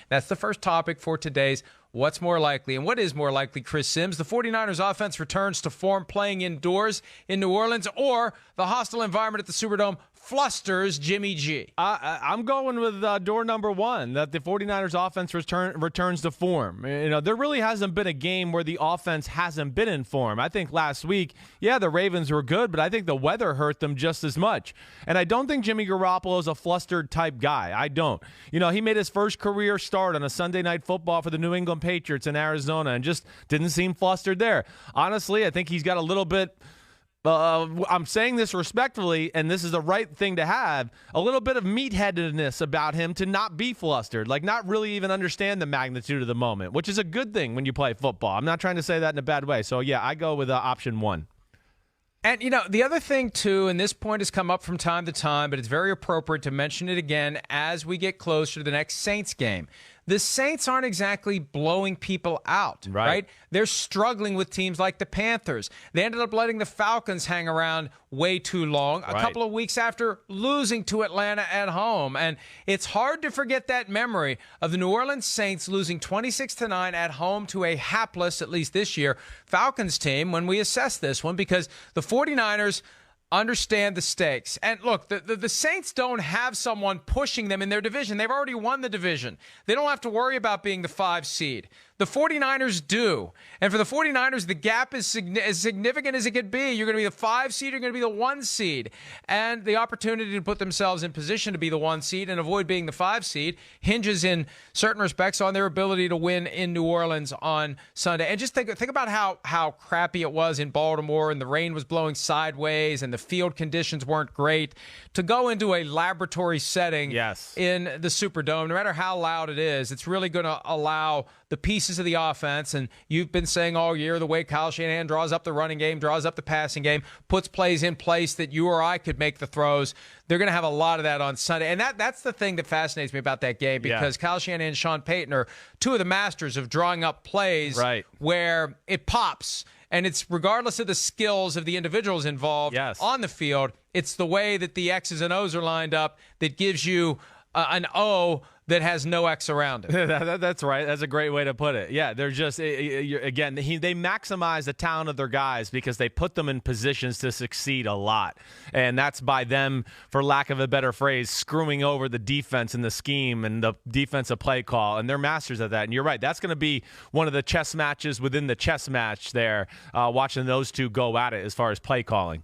That's the first topic for today's What's More Likely. And what is more likely, Chris Sims? The 49ers offense returns to form playing indoors in New Orleans, or the hostile environment at the Superdome flusters Jimmy G? I'm going with door number one, that the 49ers offense returns to form. There really hasn't been a game where the offense hasn't been in form. I think last week, the Ravens were good, but I think the weather hurt them just as much. And I don't think Jimmy Garoppolo is a flustered type guy. I don't. He made his first career start on a Sunday Night Football for the New England Patriots in Arizona and just didn't seem flustered there. Honestly, I think he's got a little bit I'm saying this respectfully, and this is the right thing to have, a little bit of meatheadedness about him to not be flustered, like not really even understand the magnitude of the moment, which is a good thing when you play football. I'm not trying to say that in a bad way. So, I go with option one. And, the other thing, too, and this point has come up from time to time, but it's very appropriate to mention it again as we get closer to the next Saints game. The Saints aren't exactly blowing people out, right? They're struggling with teams like the Panthers. They ended up letting the Falcons hang around way too long, a couple of weeks after losing to Atlanta at home. And it's hard to forget that memory of the New Orleans Saints losing 26-9 at home to a hapless, at least this year, Falcons team when we assess this one, because the 49ers understand the stakes. And look, the Saints don't have someone pushing them in their division. They've already won the division. They don't have to worry about being the 5 seed. The 49ers do. And for the 49ers, the gap is as significant as it could be. You're going to be the 5 seed, you're going to be the 1 seed. And the opportunity to put themselves in position to be the 1 seed and avoid being the 5 seed hinges in certain respects on their ability to win in New Orleans on Sunday. And just think about how crappy it was in Baltimore, and the rain was blowing sideways and the field conditions weren't great. To go into a laboratory setting in the Superdome, no matter how loud it is, it's really going to allow the pieces of the offense, and you've been saying all year the way Kyle Shanahan draws up the running game, draws up the passing game, puts plays in place that you or I could make the throws. They're going to have a lot of that on Sunday. And that's the thing that fascinates me about that game, because Kyle Shanahan and Sean Payton are two of the masters of drawing up plays where it pops. And it's regardless of the skills of the individuals involved on the field, it's the way that the X's and O's are lined up that gives you an O that has no X around it. That's right. That's a great way to put it. Yeah, they're just, again, they maximize the talent of their guys because they put them in positions to succeed a lot. And that's by them, for lack of a better phrase, screwing over the defense and the scheme and the defensive play call. And they're masters of that. And you're right. That's going to be one of the chess matches within the chess match there, watching those two go at it as far as play calling.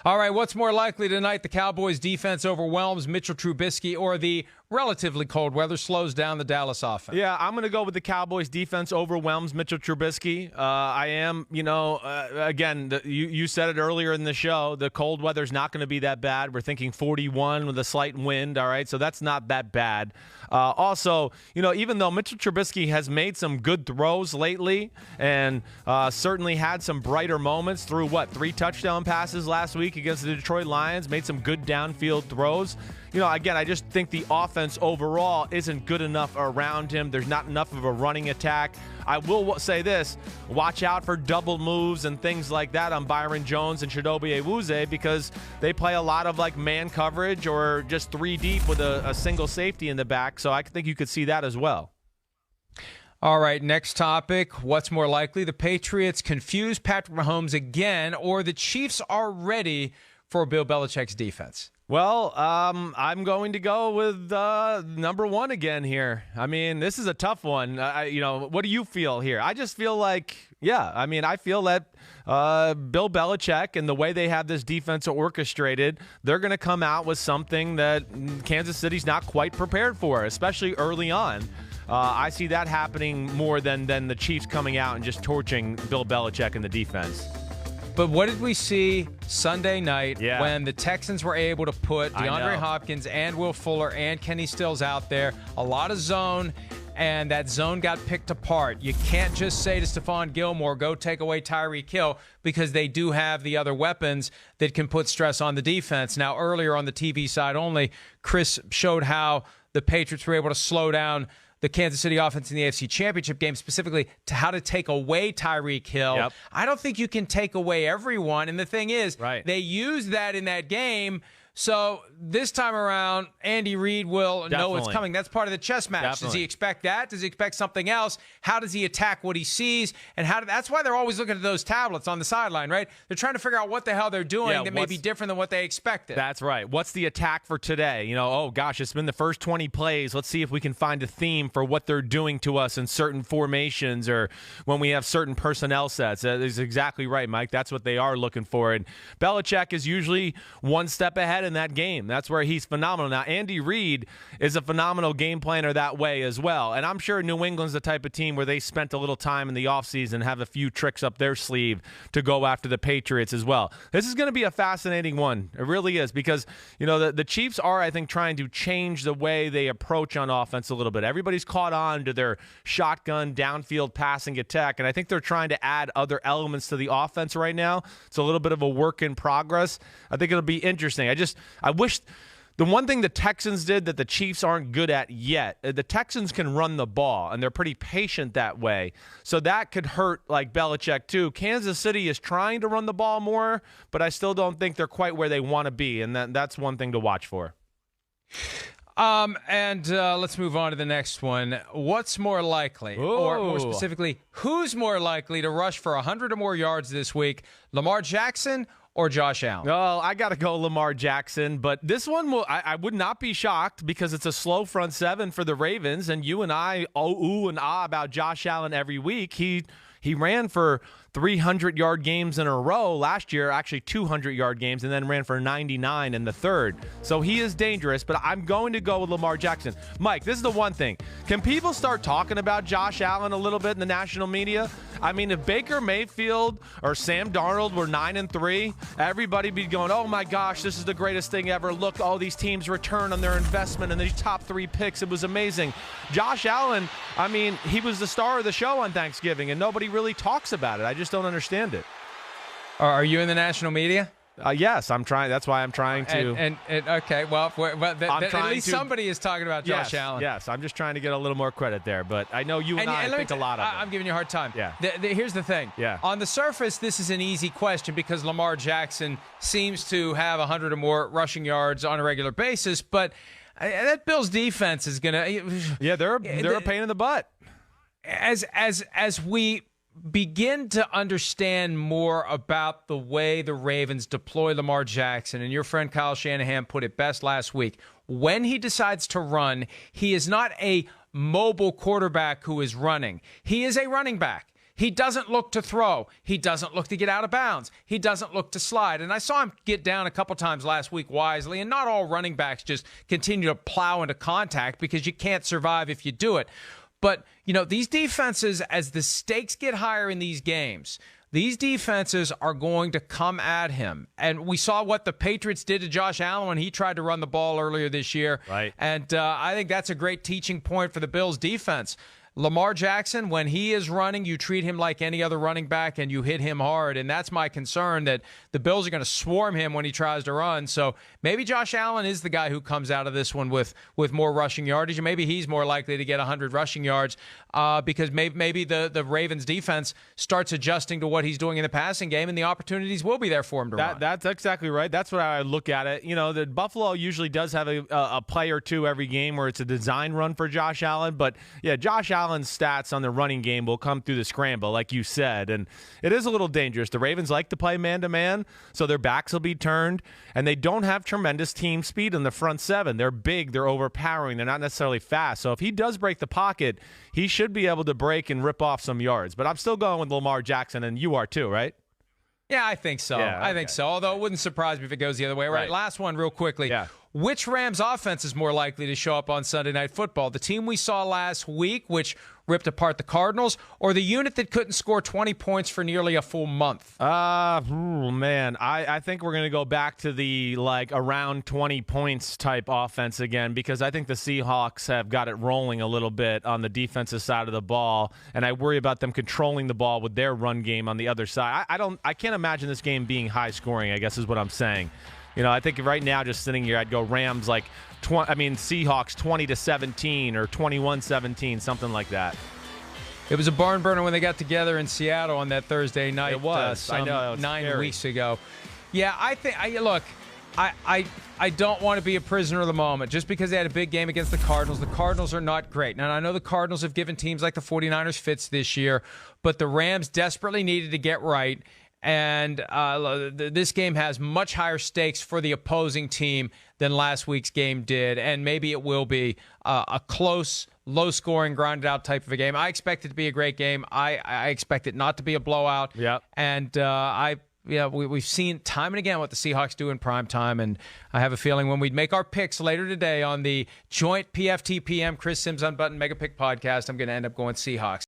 All right, what's more likely tonight? The Cowboys' defense overwhelms Mitchell Trubisky, or the relatively cold weather slows down the Dallas offense? Yeah, I'm going to go with the Cowboys' defense overwhelms Mitchell Trubisky. I am, again, you said it earlier in the show, the cold weather's not going to be that bad. We're thinking 41 with a slight wind, all right? So that's not that bad. Also, even though Mitchell Trubisky has made some good throws lately and certainly had some brighter moments through, 3 touchdown passes last week against the Detroit Lions, made some good downfield throws. Again, I just think the offense overall isn't good enough around him. There's not enough of a running attack. I will say this, watch out for double moves and things like that on Byron Jones and Chidobe Awuzie, because they play a lot of man coverage or just 3 deep with a single safety in the back. So I think you could see that as well. All right, next topic. What's more likely? The Patriots confuse Patrick Mahomes again, or the Chiefs are ready for Bill Belichick's defense? Well, I'm going to go with number one again here. I mean, this is a tough one. What do you feel here? I just feel like, I feel that Bill Belichick and the way they have this defense orchestrated, they're going to come out with something that Kansas City's not quite prepared for, especially early on. I see that happening more than the Chiefs coming out and just torching Bill Belichick and the defense. But what did we see Sunday night when the Texans were able to put DeAndre Hopkins and Will Fuller and Kenny Stills out there? A lot of zone, and that zone got picked apart. You can't just say to Stephon Gilmore, go take away Tyreek Hill, because they do have the other weapons that can put stress on the defense. Now, earlier on the TV side only, Chris showed how the Patriots were able to slow down the Kansas City offense in the AFC Championship game, specifically to how to take away Tyreek Hill. I don't think you can take away everyone. And the thing is, they used that in that game So this time around, Andy Reid will know what's coming. That's part of the chess match. Definitely. Does he expect that? Does he expect something else? How does he attack what he sees? And that's why they're always looking at those tablets on the sideline, right? They're trying to figure out what the hell they're doing that may be different than what they expected. That's right. What's the attack for today? Oh gosh, it's been the first 20 plays. Let's see if we can find a theme for what they're doing to us in certain formations or when we have certain personnel sets. That is exactly right, Mike. That's what they are looking for. And Belichick is usually one step ahead in that game. That's where he's phenomenal. Now, Andy Reid is a phenomenal game planner that way as well. And I'm sure New England's the type of team where they spent a little time in the offseason and have a few tricks up their sleeve to go after the Patriots as well. This is going to be a fascinating one. It really is because, the Chiefs are, I think, trying to change the way they approach on offense a little bit. Everybody's caught on to their shotgun downfield passing attack, and I think they're trying to add other elements to the offense right now. It's a little bit of a work in progress. I think it'll be interesting. I wish the one thing the Texans did that the Chiefs aren't good at yet, the Texans can run the ball, and they're pretty patient that way. So that could hurt like Belichick too. Kansas City is trying to run the ball more, but I still don't think they're quite where they want to be, and that's one thing to watch for. Let's move on to the next one. What's more likely, or more specifically, who's more likely to rush for 100 or more yards this week, Lamar Jackson or Josh Allen? Well, I got to go Lamar Jackson, but this one I would not be shocked because it's a slow front seven for the Ravens, and you and I ooh and ah about Josh Allen every week. He ran for 300-yard games in a row last year, actually 200-yard games, and then ran for 99 in the third. So he is dangerous, but I'm going to go with Lamar Jackson. Mike, this is the one thing. Can people start talking about Josh Allen a little bit in the national media? I mean, if Baker Mayfield or Sam Darnold were 9-3, everybody be going, oh my gosh, this is the greatest thing ever. Look, all these teams return on their investment and these top 3 picks. It was amazing. Josh Allen, I mean, he was the star of the show on Thanksgiving, and nobody really talks about it. I just don't understand it. Are you in the national media? Yes, I'm trying. That's why I'm trying to. And okay, well, at least somebody is talking about Josh Allen. Yes, I'm just trying to get a little more credit there. But I know you and I think a lot of it. I'm giving you a hard time. Yeah. Here's the thing. Yeah. On the surface, this is an easy question because Lamar Jackson seems to have 100 or more rushing yards on a regular basis, but that Bills defense is going to. Yeah, they're a pain in the butt. As we begin to understand more about the way the Ravens deploy Lamar Jackson, and your friend Kyle Shanahan put it best last week, when he decides to run, he is not a mobile quarterback who is running. He is a running back. He doesn't look to throw. He doesn't look to get out of bounds. He doesn't look to slide. And I saw him get down a couple times last week wisely, and not all running backs just continue to plow into contact because you can't survive if you do it. But, these defenses, as the stakes get higher in these games, these defenses are going to come at him. And we saw what the Patriots did to Josh Allen when he tried to run the ball earlier this year. Right. And I think that's a great teaching point for the Bills defense. Lamar Jackson, when he is running, you treat him like any other running back and you hit him hard. And that's my concern, that the Bills are going to swarm him when he tries to run. So maybe Josh Allen is the guy who comes out of this one with more rushing yardage. And maybe he's more likely to get 100 rushing yards because maybe the Ravens defense starts adjusting to what he's doing in the passing game, and the opportunities will be there for him to run. That's exactly right. That's what I look at it. The Buffalo usually does have a play or two every game where it's a design run for Josh Allen. But, yeah, Josh Allen's stats on the running game will come through the scramble, like you said, and it is a little dangerous. The Ravens like to play man-to-man, so their backs will be turned, and they don't have tremendous team speed in the front seven. They're big, they're overpowering, they're not necessarily fast. So if he does break the pocket, he should be able to break and rip off some yards. But I'm still going with Lamar Jackson, and you are too, right? Yeah, I think so. Yeah, okay. I think so, although it wouldn't surprise me if it goes the other way. Right. Last one real quickly. Yeah. Which Rams offense is more likely to show up on Sunday Night Football? The team we saw last week, which ripped apart the Cardinals, or the unit that couldn't score 20 points for nearly a full month? Man, I think we're going to go back to the around 20 points type offense again, because I think the Seahawks have got it rolling a little bit on the defensive side of the ball, and I worry about them controlling the ball with their run game on the other side. I can't imagine this game being high scoring, I guess is what I'm saying. I think right now, just sitting here, I'd go Rams Seahawks 20-17 or 21-17, something like that. It was a barn burner when they got together in Seattle on that Thursday night. It was. I know. 9 weeks ago. Yeah, look, I don't want to be a prisoner of the moment. Just because they had a big game against the Cardinals are not great. Now, I know the Cardinals have given teams like the 49ers fits this year, but the Rams desperately needed to get right. And this game has much higher stakes for the opposing team than last week's game did. And maybe it will be a close, low-scoring, grinded-out type of a game. I expect it to be a great game. I expect it not to be a blowout. Yep. And we've seen time and again what the Seahawks do in prime time, and I have a feeling when we make our picks later today on the joint PFTPM Chris Sims Unbuttoned Mega Pick podcast, I'm going to end up going Seahawks.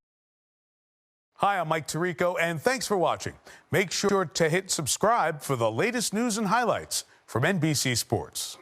Hi, I'm Mike Tirico, and thanks for watching. Make sure to hit subscribe for the latest news and highlights from NBC Sports.